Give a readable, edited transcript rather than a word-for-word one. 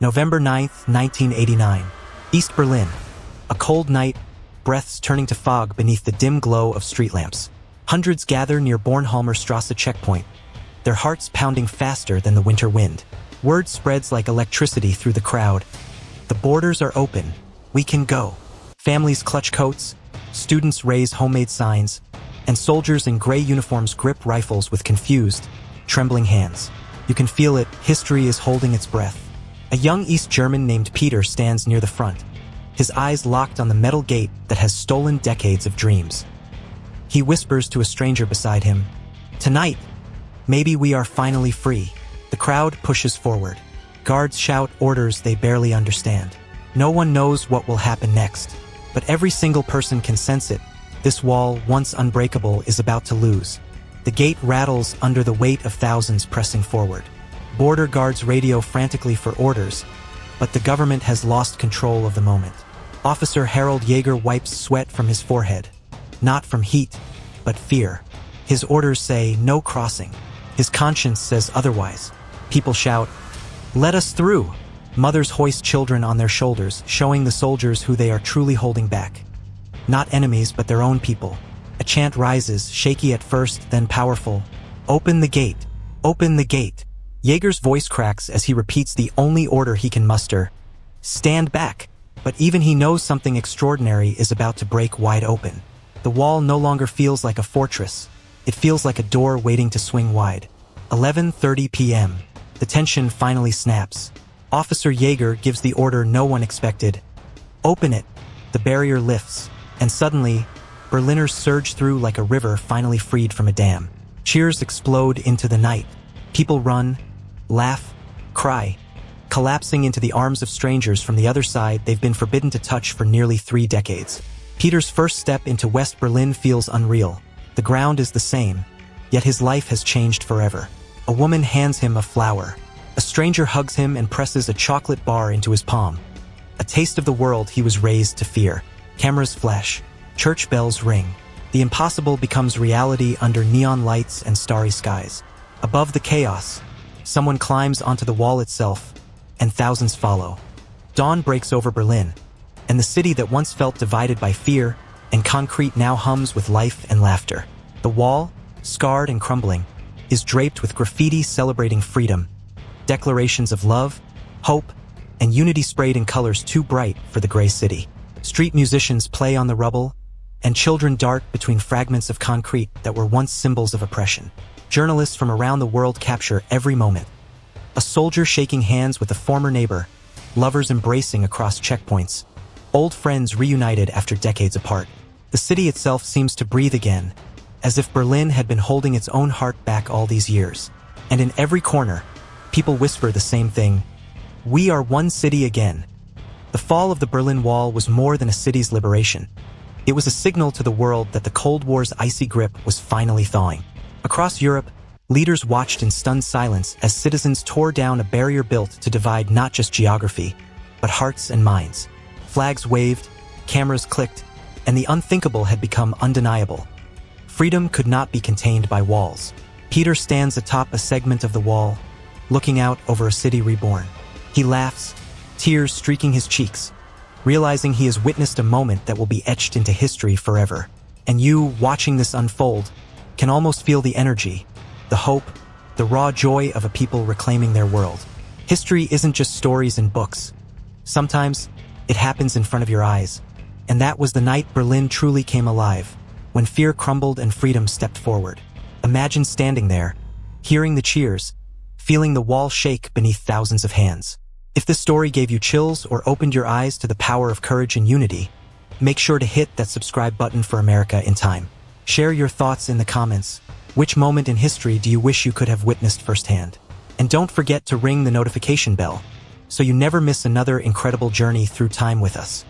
November 9th, 1989. East Berlin. A cold night, breaths turning to fog beneath the dim glow of street lamps. Hundreds gather near Bornholmer Strasse checkpoint, their hearts pounding faster than the winter wind. Word spreads like electricity through the crowd. The borders are open. We can go. Families clutch coats, students raise homemade signs, and soldiers in gray uniforms grip rifles with confused, trembling hands. You can feel it, history is holding its breath. A young East German named Peter stands near the front, his eyes locked on the metal gate that has stolen decades of dreams. He whispers to a stranger beside him, "Tonight, maybe we are finally free." The crowd pushes forward. Guards shout orders they barely understand. No one knows what will happen next, but every single person can sense it. This wall, once unbreakable, is about to lose. The gate rattles under the weight of thousands pressing forward. Border guards radio frantically for orders, but the government has lost control of the moment. Officer Harold Jaeger wipes sweat from his forehead. Not from heat, but fear. His orders say no crossing. His conscience says otherwise. People shout, "Let us through!" Mothers hoist children on their shoulders, showing the soldiers who they are truly holding back. Not enemies, but their own people. A chant rises, shaky at first, then powerful. "Open the gate! Open the gate!" Jaeger's voice cracks as he repeats the only order he can muster. "Stand back!" But even he knows something extraordinary is about to break wide open. The wall no longer feels like a fortress. It feels like a door waiting to swing wide. 11:30 p.m. The tension finally snaps. Officer Jaeger gives the order no one expected. "Open it!" The barrier lifts, and suddenly, Berliners surge through like a river finally freed from a dam. Cheers explode into the night. People run, laugh, cry, collapsing into the arms of strangers from the other side they've been forbidden to touch for nearly 3 decades. Peter's first step into West Berlin feels unreal. The ground is the same, yet his life has changed forever. A woman hands him a flower. A stranger hugs him and presses a chocolate bar into his palm. A taste of the world he was raised to fear. Cameras flash. Church bells ring. The impossible becomes reality under neon lights and starry skies. Above the chaos, someone climbs onto the wall itself, and thousands follow. Dawn breaks over Berlin, and the city that once felt divided by fear and concrete now hums with life and laughter. The wall, scarred and crumbling, is draped with graffiti celebrating freedom, declarations of love, hope, and unity sprayed in colors too bright for the gray city. Street musicians play on the rubble, and children dart between fragments of concrete that were once symbols of oppression. Journalists from around the world capture every moment. A soldier shaking hands with a former neighbor, lovers embracing across checkpoints, old friends reunited after decades apart. The city itself seems to breathe again, as if Berlin had been holding its own heart back all these years. And in every corner, people whisper the same thing: "We are one city again." The fall of the Berlin Wall was more than a city's liberation. It was a signal to the world that the Cold War's icy grip was finally thawing. Across Europe, leaders watched in stunned silence as citizens tore down a barrier built to divide not just geography, but hearts and minds. Flags waved, cameras clicked, and the unthinkable had become undeniable. Freedom could not be contained by walls. Peter stands atop a segment of the wall, looking out over a city reborn. He laughs, tears streaking his cheeks, realizing he has witnessed a moment that will be etched into history forever. And you, watching this unfold, can almost feel the energy, the hope, the raw joy of a people reclaiming their world. History isn't just stories and books. Sometimes, it happens in front of your eyes. And that was the night Berlin truly came alive, when fear crumbled and freedom stepped forward. Imagine standing there, hearing the cheers, feeling the wall shake beneath thousands of hands. If this story gave you chills or opened your eyes to the power of courage and unity, make sure to hit that subscribe button for America in time. Share your thoughts in the comments. Which moment in history do you wish you could have witnessed firsthand? And don't forget to ring the notification bell, so you never miss another incredible journey through time with us.